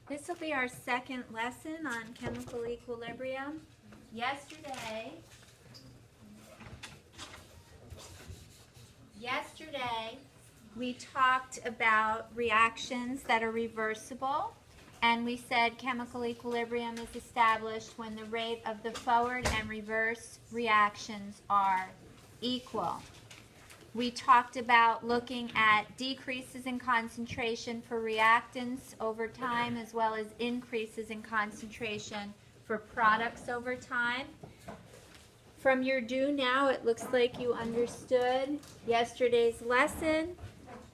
This will be our second lesson on chemical equilibrium. Yesterday, we talked about reactions that are reversible, and we said chemical equilibrium is established when the rate of the forward and reverse reactions are equal. We talked about looking at decreases in concentration for reactants over time, as well as increases in concentration for products over time. From your do now, it looks like you understood yesterday's lesson.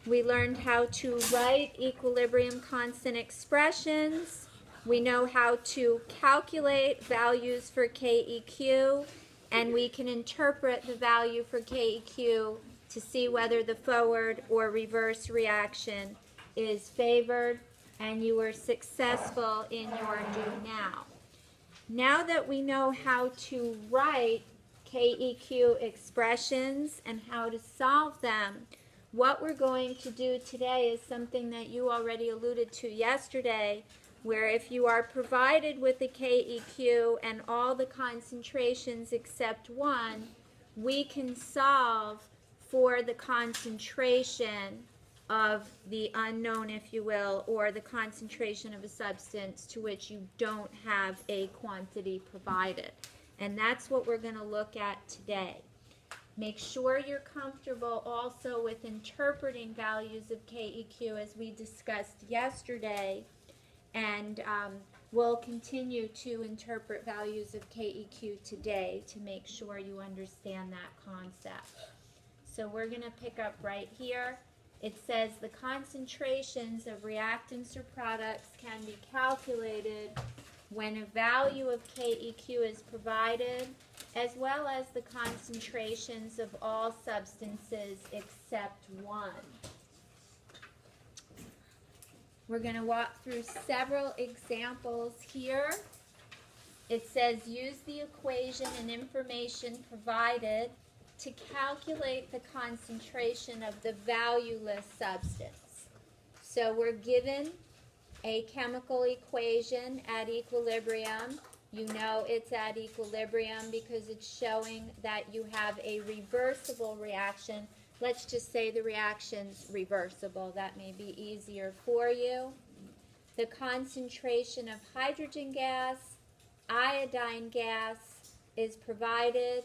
We learned how to write equilibrium constant expressions. We know how to calculate values for Keq, and we can interpret the value for Keq to see whether the forward or reverse reaction is favored, and you were successful in your do now. Now that we know how to write Keq expressions and how to solve them, what we're going to do today is something that you already alluded to yesterday, where if you are provided with a Keq and all the concentrations except one, we can solve for the concentration of the unknown, if you will, or the concentration of a substance to which you don't have a quantity provided. And that's what we're going to look at today. Make sure you're comfortable also with interpreting values of Keq as we discussed yesterday, and we'll continue to interpret values of Keq today to make sure you understand that concept. So we're going to pick up right here. It says the concentrations of reactants or products can be calculated when a value of Keq is provided, as well as the concentrations of all substances except one. We're going to walk through several examples here. It says use the equation and information provided to calculate the concentration of the valueless substance. So we're given a chemical equation at equilibrium. You know it's at equilibrium because it's showing that you have a reversible reaction. Let's just say the reaction's reversible. That may be easier for you. The concentration of hydrogen gas, iodine gas is provided.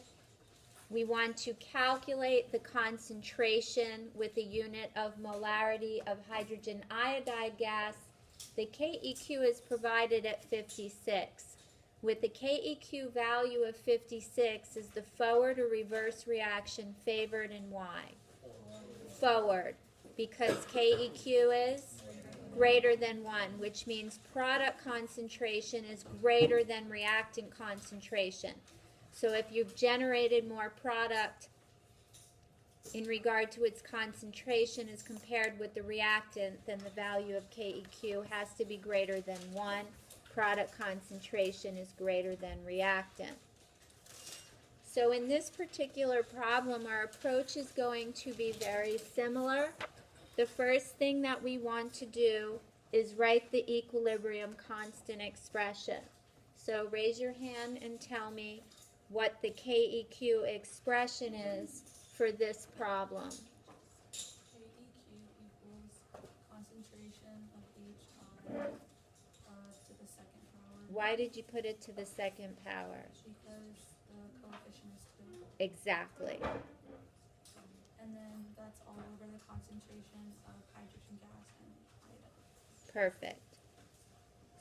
We want to calculate the concentration with a unit of molarity of hydrogen iodide gas. The Keq is provided at 56. With the Keq value of 56, is the forward or reverse reaction favored and why? Forward, because Keq is greater than 1, which means product concentration is greater than reactant concentration. So if you've generated more product in regard to its concentration as compared with the reactant, then the value of Keq has to be greater than 1. Product concentration is greater than reactant. So in this particular problem, our approach is going to be very similar. The first thing that we want to do is write the equilibrium constant expression. So raise your hand and tell me what the Keq expression is for this problem. Keq equals concentration of H to the second power. Why did you put it to the second power? Because the coefficient is 2. Exactly. And then that's all over the concentrations of hydrogen gas and iodine. Perfect.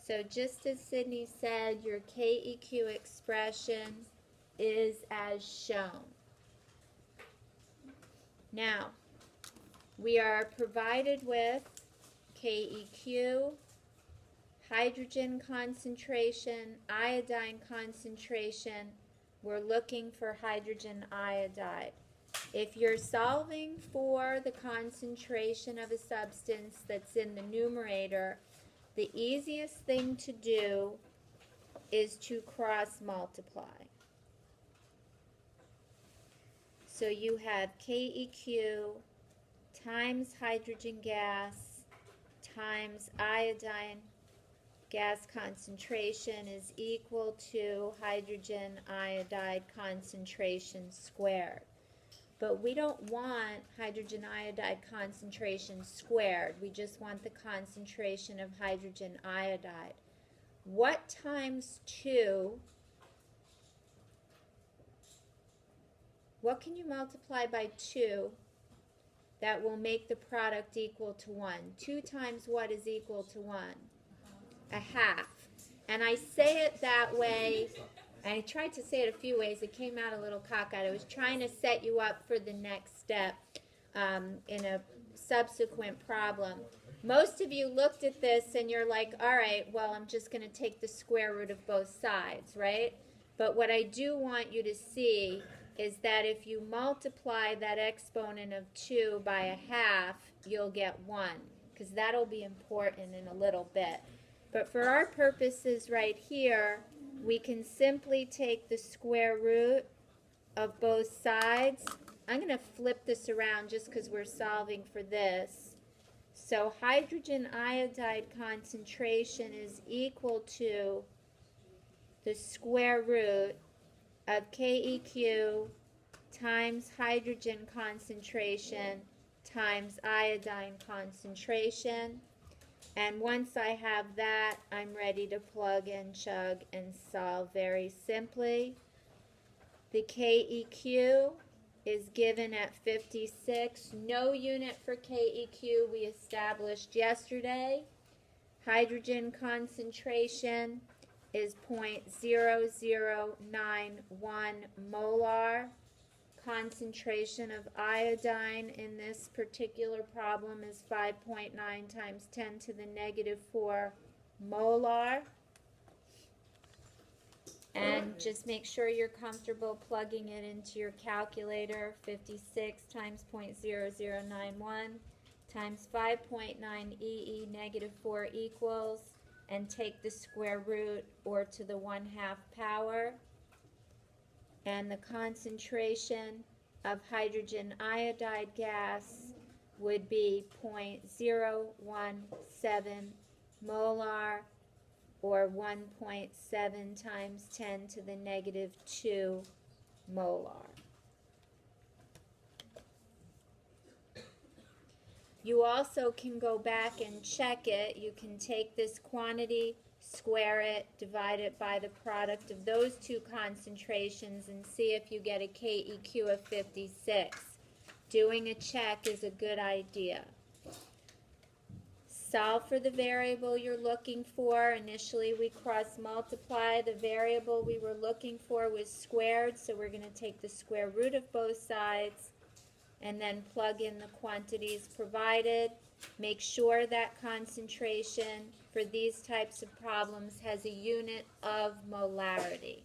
So just as Sydney said, your Keq expression is as shown. Now, we are provided with Keq, hydrogen concentration, iodine concentration. We're looking for hydrogen iodide. If you're solving for the concentration of a substance that's in the numerator, the easiest thing to do is to cross multiply. So you have Keq times hydrogen gas times iodine gas concentration is equal to hydrogen iodide concentration squared. But we don't want hydrogen iodide concentration squared. We just want the concentration of hydrogen iodide. What times 2? What can you multiply by 2 that will make the product equal to 1? 2 times what is equal to 1? A half. And I say it that way. I tried to say it a few ways. It came out a little cockeyed. I was trying to set you up for the next step in a subsequent problem. Most of you looked at this and you're like, all right, well, I'm just going to take the square root of both sides, right? But what I do want you to see is that if you multiply that exponent of 2 by a half, you'll get 1, because that'll be important in a little bit. But for our purposes right here, we can simply take the square root of both sides. I'm going to flip this around just because we're solving for this. So hydrogen iodide concentration is equal to the square root of KEQ times hydrogen concentration times iodine concentration. And once I have that, I'm ready to plug and chug and solve very simply. The KEQ is given at 56. No unit for KEQ we established yesterday. Hydrogen concentration is 0.0091 molar. Concentration of iodine in this particular problem is 5.9 times 10 to the negative 4 molar. And just make sure you're comfortable plugging it into your calculator. 56 times 0.0091 times 5.9 EE negative 4 equals, and take the square root or to the 1/2 power. And the concentration of hydrogen iodide gas would be 0.017 molar, or 1.7 times 10 to the negative 2 molar. You also can go back and check it. You can take this quantity, square it, divide it by the product of those two concentrations, and see if you get a KEQ of 56. Doing a check is a good idea. Solve for the variable you're looking for. Initially we cross-multiply. The variable we were looking for was squared, so we're going to take the square root of both sides and then plug in the quantities provided. Make sure that concentration for these types of problems has a unit of molarity.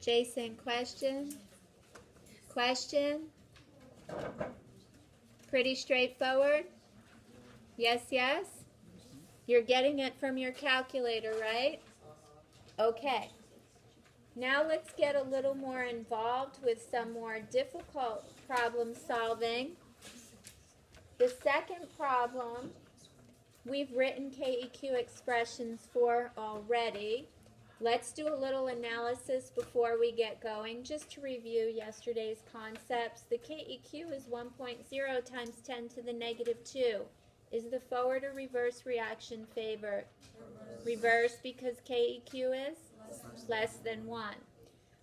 Jason, question? Question? Pretty straightforward? Yes, yes? You're getting it from your calculator, right? Okay. Now let's get a little more involved with some more difficult problem solving. The second problem we've written KEQ expressions for already. Let's do a little analysis before we get going, just to review yesterday's concepts. The KEQ is 1.0 times 10 to the negative 2. Is the forward or reverse reaction favored? Reverse, because KEQ is less than 1.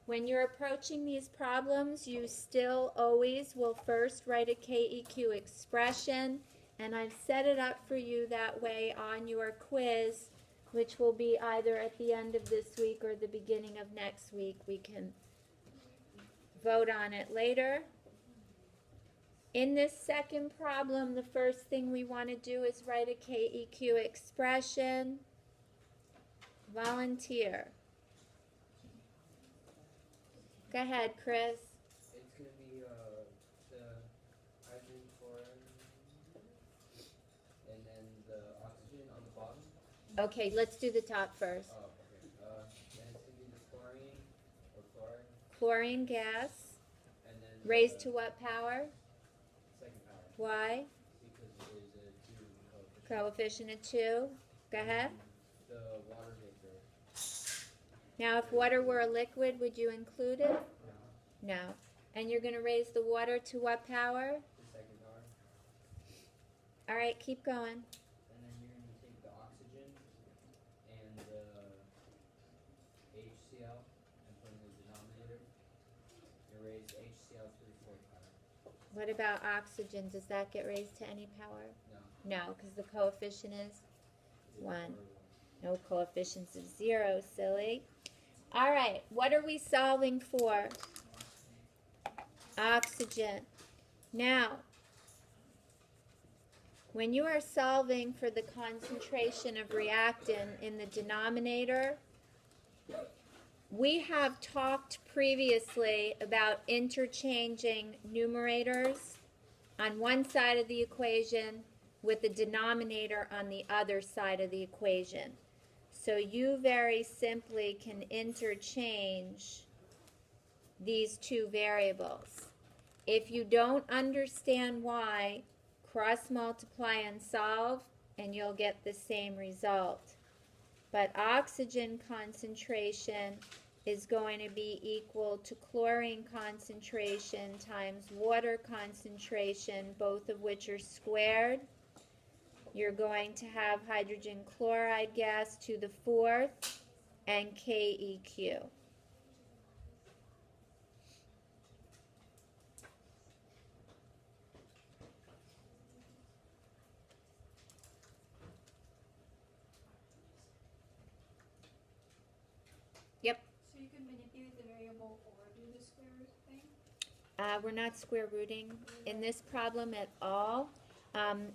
When you're approaching these problems, you still always will first write a KEQ expression, and I've set it up for you that way on your quiz, which will be either at the end of this week or the beginning of next week. We can vote on it later. In this second problem, the first thing we want to do is write a KEQ expression. Volunteer. Go ahead, Chris. It's going to be the hydrogen, chlorine, and then the oxygen on the bottom. Okay, let's do the top first. Oh, okay. Then it's going to be the chlorine or chlorine, Chlorine gas. and then Raised to what power? second power. Why? Because it is a 2 coefficient. Coefficient of 2. Go ahead. The water vapor. Now, if water were a liquid, would you include it? No. No. And you're going to raise the water to what power? The second power. All right, keep going. And then you're going to take the oxygen and the HCl and put in the denominator. And raise the HCl to the fourth power. What about oxygen? Does that get raised to any power? No. No, because the coefficient is 1. Or No coefficients of 0, silly. All right, what are we solving for? Oxygen. Now, when you are solving for the concentration of reactant in the denominator, we have talked previously about interchanging numerators on one side of the equation with the denominator on the other side of the equation. So you very simply can interchange these two variables. If you don't understand why, cross multiply and solve, and you'll get the same result. But oxygen concentration is going to be equal to chlorine concentration times water concentration, both of which are squared. You're going to have hydrogen chloride gas to the 4th and KEQ. Yep. So you can manipulate the variable or do the square root thing? We're not square rooting in this problem at all.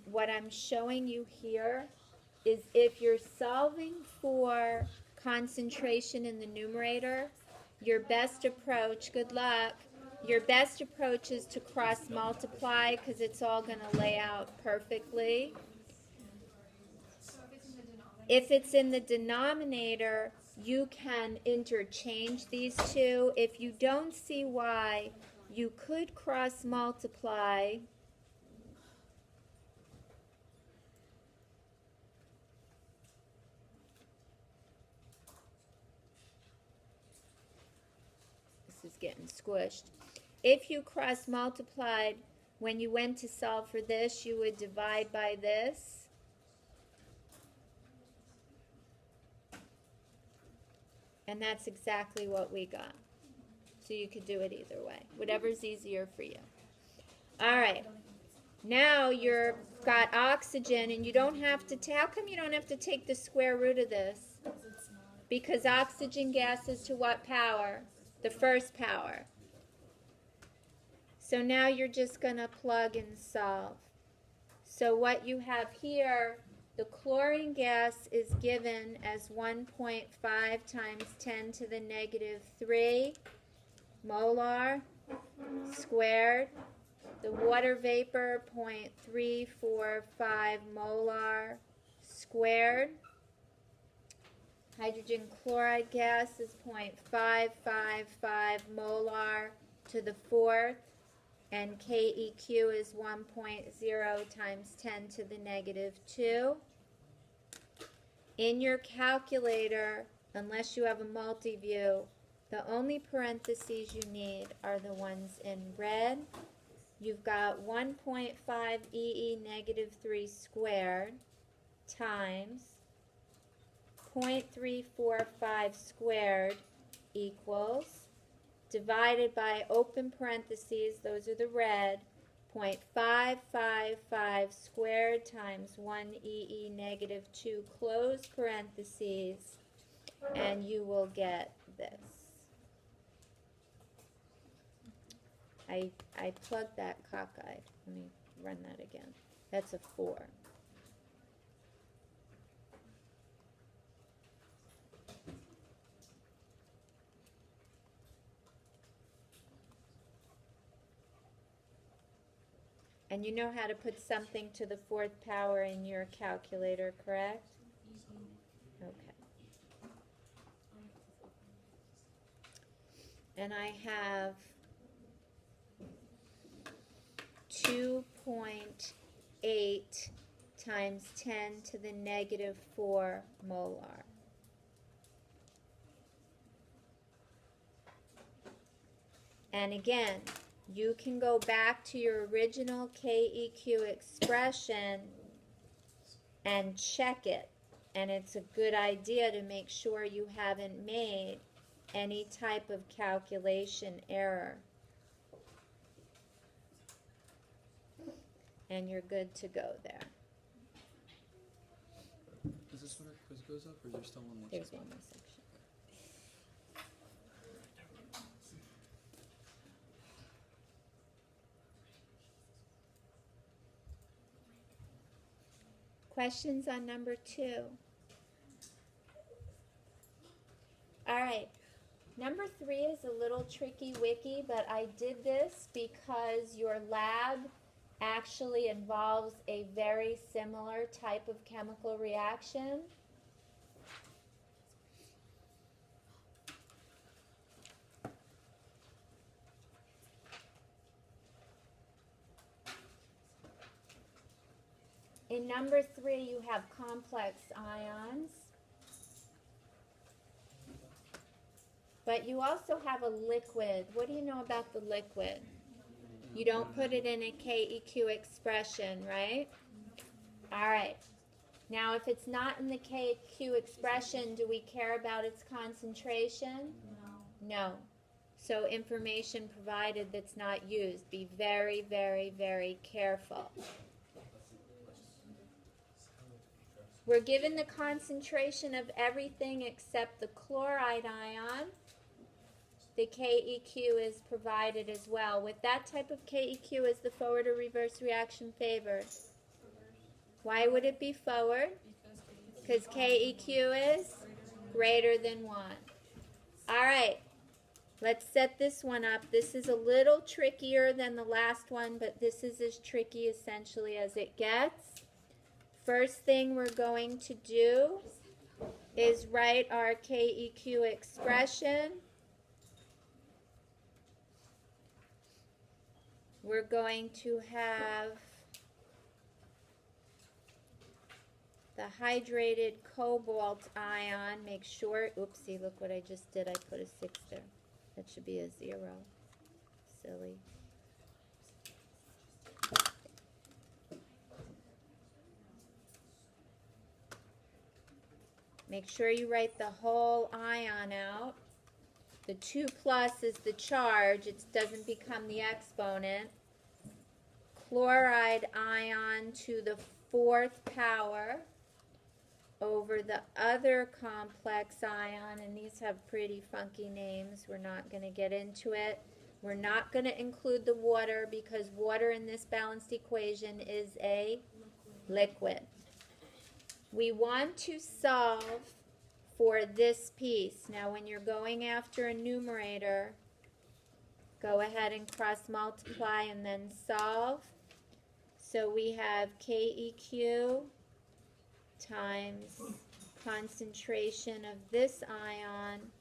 What I'm showing you here is if you're solving for concentration in the numerator, your best approach, good luck, your best approach is to cross multiply because it's all going to lay out perfectly. So if it's in the denominator. If it's in the denominator, you can interchange these two. If you don't see why, you could cross multiply. This is getting squished. If you cross multiplied, when you went to solve for this, you would divide by this. And that's exactly what we got. So you could do it either way. Whatever's easier for you. All right. Now you've got oxygen, and you don't have to, how come you don't have to take the square root of this? Because oxygen gas is to what power? The first power. So now you're just going to plug and solve. So what you have here, the chlorine gas is given as 1.5 times 10 to the negative 3 molar squared. The water vapor, 0.345 molar squared. Hydrogen chloride gas is 0.555 molar to the 4th. And KEQ is 1.0 times 10 to the negative 2. In your calculator, unless you have a multi-view, the only parentheses you need are the ones in red. You've got 1.5 EE negative 3 squared times 0.345 squared equals, divided by open parentheses, those are the red, 0.555 squared times 1 EE negative 2 close parentheses, and you will get this. I plugged that cockeyed. Let me run that again. That's a 4. And you know how to put something to the 4th power in your calculator, correct? Okay. And I have 2.8 times 10 to the negative 4 molar. And again, you can go back to your original KEQ expression and check it. And it's a good idea to make sure you haven't made any type of calculation error. And you're good to go there. Is this when our quiz goes up, or is there still one more? There's one more section. Questions on number 2? All right. Number 3 is a little tricky wiki, but I did this because your lab actually involves a very similar type of chemical reaction. In number 3, you have complex ions. But you also have a liquid. What do you know about the liquid? You don't put it in a KEQ expression, right? All right. Now, if it's not in the KEQ expression, do we care about its concentration? No. So information provided that's not used. Be very, very, very careful. We're given the concentration of everything except the chloride ion. The KEQ is provided as well. With that type of KEQ, is the forward or reverse reaction favored? Why would it be forward? Because KEQ is greater than 1. All right, let's set this one up. This is a little trickier than the last one, but this is as tricky essentially as it gets. First thing we're going to do is write our KEQ expression. We're going to have the hydrated cobalt ion. Make sure, oopsie, look what I just did. I put a 6 there. That should be a 0. Silly. Make sure you write the whole ion out. The 2 plus is the charge. It doesn't become the exponent. Chloride ion to the 4th power over the other complex ion, and these have pretty funky names. We're not going to get into it. We're not going to include the water because water in this balanced equation is a liquid. We want to solve for this piece. Now when you're going after a numerator, go ahead and cross multiply and then solve. So we have KEQ times concentration of this ion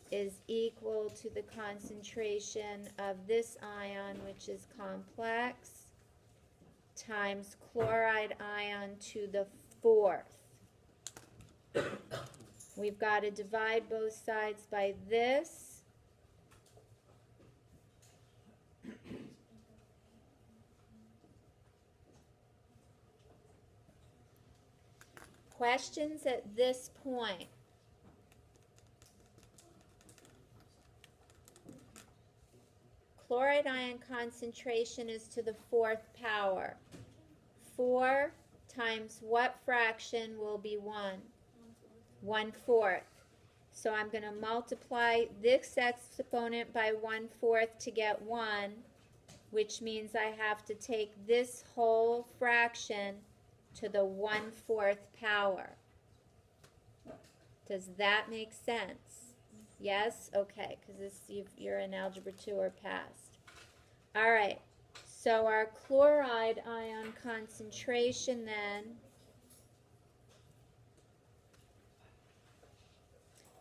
is equal to the concentration of this ion, which is complex, times chloride ion to the 4th. We've got to divide both sides by this. Questions at this point? Chloride ion concentration is to the 4th power. 4 times what fraction will be 1? 1/4. So I'm going to multiply this exponent by 1/4 to get 1, which means I have to take this whole fraction to the 1/4 power. Does that make sense? Yes? Okay, because you're in Algebra 2 or past. All right, so our chloride ion concentration then,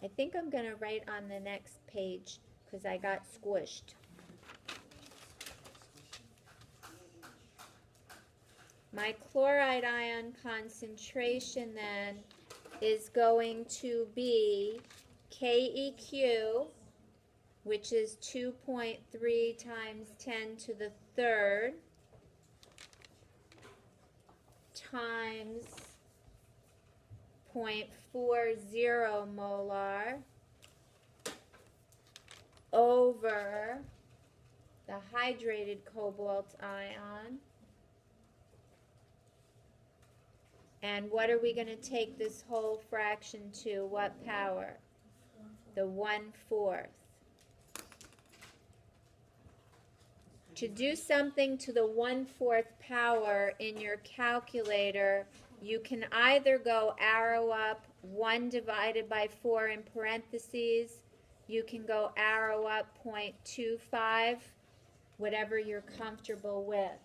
I think I'm going to write on the next page because I got squished. My chloride ion concentration then is going to be KEQ, which is 2.3 times 10 to the third times 0.40 molar over the hydrated cobalt ion. And what are we going to take this whole fraction to? What power? The 1/4. To do something to the 1/4 power in your calculator, you can either go arrow up 1 divided by 4 in parentheses. You can go arrow up 0.25, whatever you're comfortable with.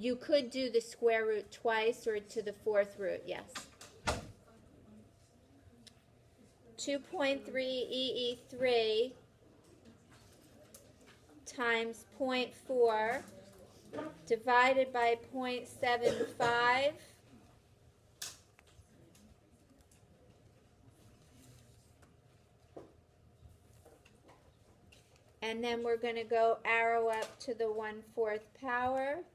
You could do the square root twice or to the 4th root, yes. 2.3 EE3 times 0.4 divided by 0.75 and then we're going to go arrow up to the 1/4 power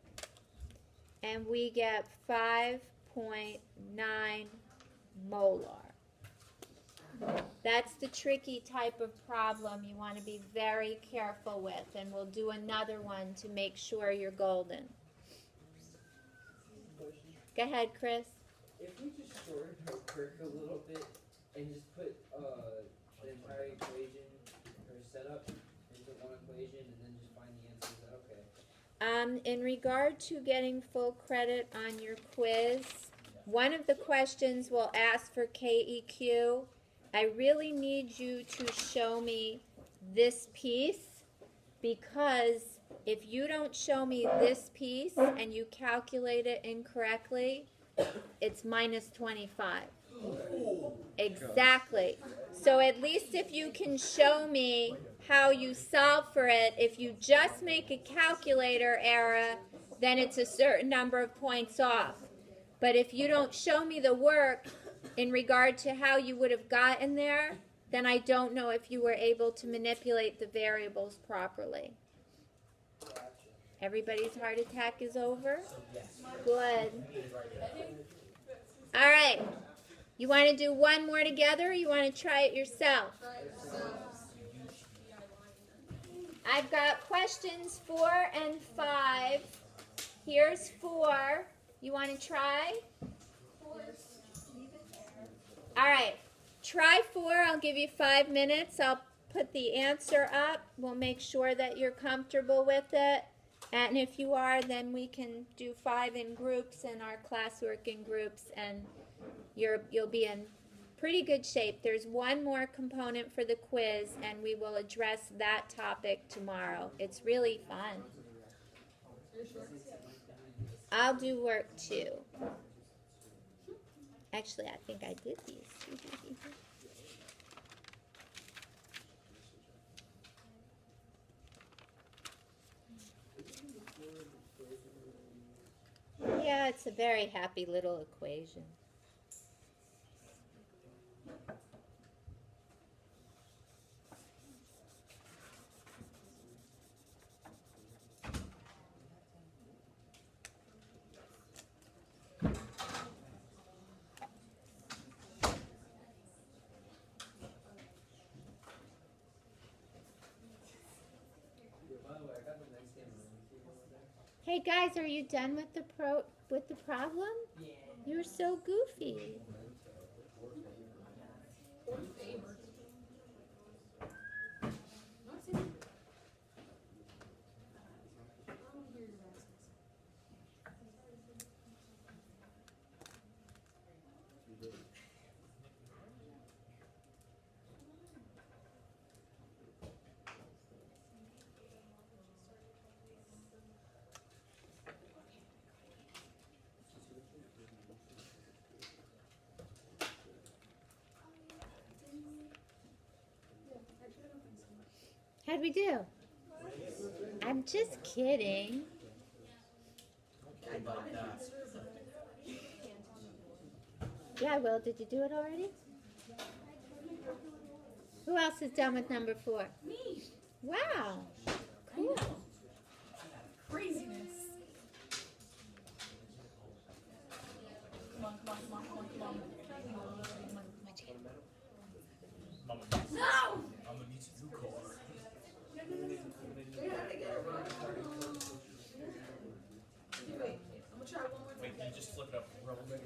and we get 5.9 molar. That's the tricky type of problem you want to be very careful with, and we'll do another one to make sure you're golden. Go ahead, Chris. If we just shorten her work a little bit and just put the entire equation or setup into one equation and then just find the answer, is that okay? In regard to getting full credit on your quiz, one of the questions will ask for KEQ. I really need you to show me this piece, because if you don't show me this piece and you calculate it incorrectly, it's minus 25. Exactly. So at least if you can show me how you solve for it, if you just make a calculator error, then it's a certain number of points off. But if you don't show me the work in regard to how you would have gotten there, then I don't know if you were able to manipulate the variables properly. Everybody's heart attack is over? Good. All right. You want to do one more together, or you want to try it yourself? I've got questions 4 and 5. Here's 4. You want to try? All right. Try 4. I'll give you 5 minutes. I'll put the answer up. We'll make sure that you're comfortable with it. And if you are, then we can do 5 in groups and our classwork in groups, and you'll be in pretty good shape. There's one more component for the quiz, and we will address that topic tomorrow. It's really fun. I'll do work too. Actually, I think I did these. Yeah, it's a very happy little equation. Hey guys, are you done with the problem? Yeah. You're so goofy. How'd we do? I'm just kidding. like that. Yeah, Will, did you do it already? Who else is done with number 4? Me. Wow. Cool. Craziness. Come on, come on, come on, come on, come on. No! I'm gonna need some new car. Wait, I'm gonna try one more Wait, can you just flip it up real quick?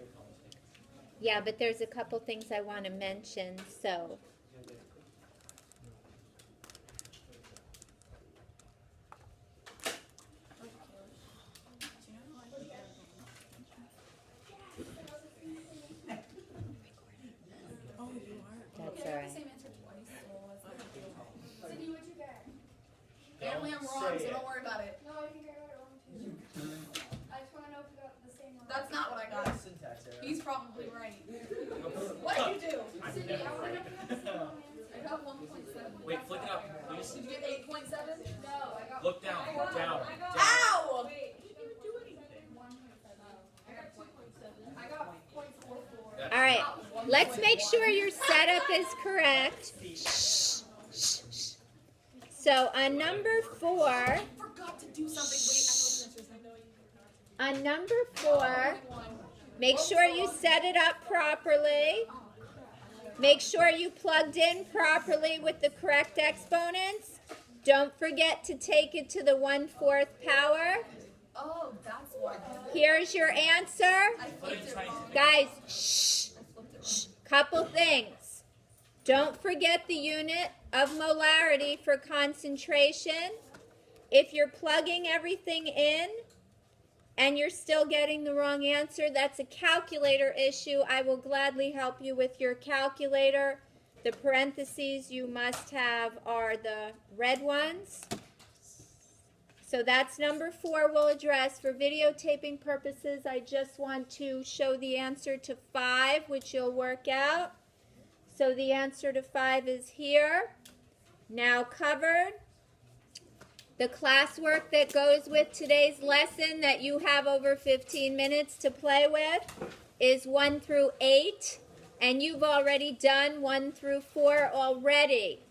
Yeah, but there's a couple things I want to mention, so. Oh, you are? That's I all got right. the same answer twice, so it's not a big deal. Sydney, what'd you get? Apparently I'm wrong, so don't worry about it. No, I think I got it wrong too. I just wanna know if you got the same one. That's not what I got. Syntax error. He's probably right. What did you do? Sydney, I wanna know if you got the same one answer. I got 1.7. Wait, flick it up, please. Did you get 8.7? No, I got. Look down, down, down. Ow! Wait, you didn't do anything. 1.7. I got 2.7. I got 0.44. All right. Let's make sure your setup is correct. So on number 4, I forgot to do something. Wait, I know the answers. on number 4, make sure you set it up properly. Make sure you plugged in properly with the correct exponents. Don't forget to take it to the 1/4 power. Oh, that's why. Here's your answer. I flipped it wrong. Guys, shh. I flipped it wrong. Couple things. Don't forget the unit of molarity for concentration. If you're plugging everything in and you're still getting the wrong answer, that's a calculator issue. I will gladly help you with your calculator. The parentheses you must have are the red ones. So that's number 4 we'll address. For videotaping purposes, I just want to show the answer to 5, which you'll work out. So the answer to 5 is here, now covered. The classwork that goes with today's lesson that you have over 15 minutes to play with is 1 through 8, and you've already done 1 through 4 already.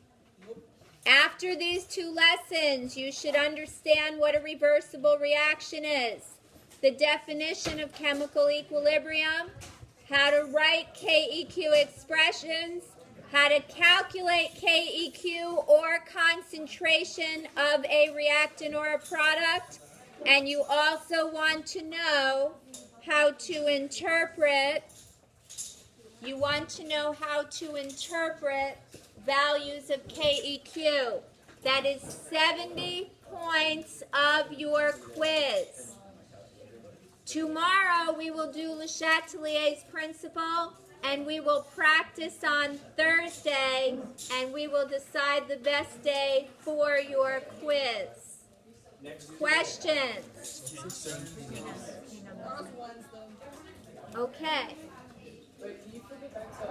After these 2 lessons, you should understand what a reversible reaction is, the definition of chemical equilibrium, how to write KEQ expressions, how to calculate KEQ or concentration of a reactant or a product, and you also want to know how to interpret values of KEQ. That is 70 points of your quiz. Tomorrow we will do Le Chatelier's principle, and we will practice on Thursday, and we will decide the best day for your quiz. Questions? Okay. Wait, can you flip it back to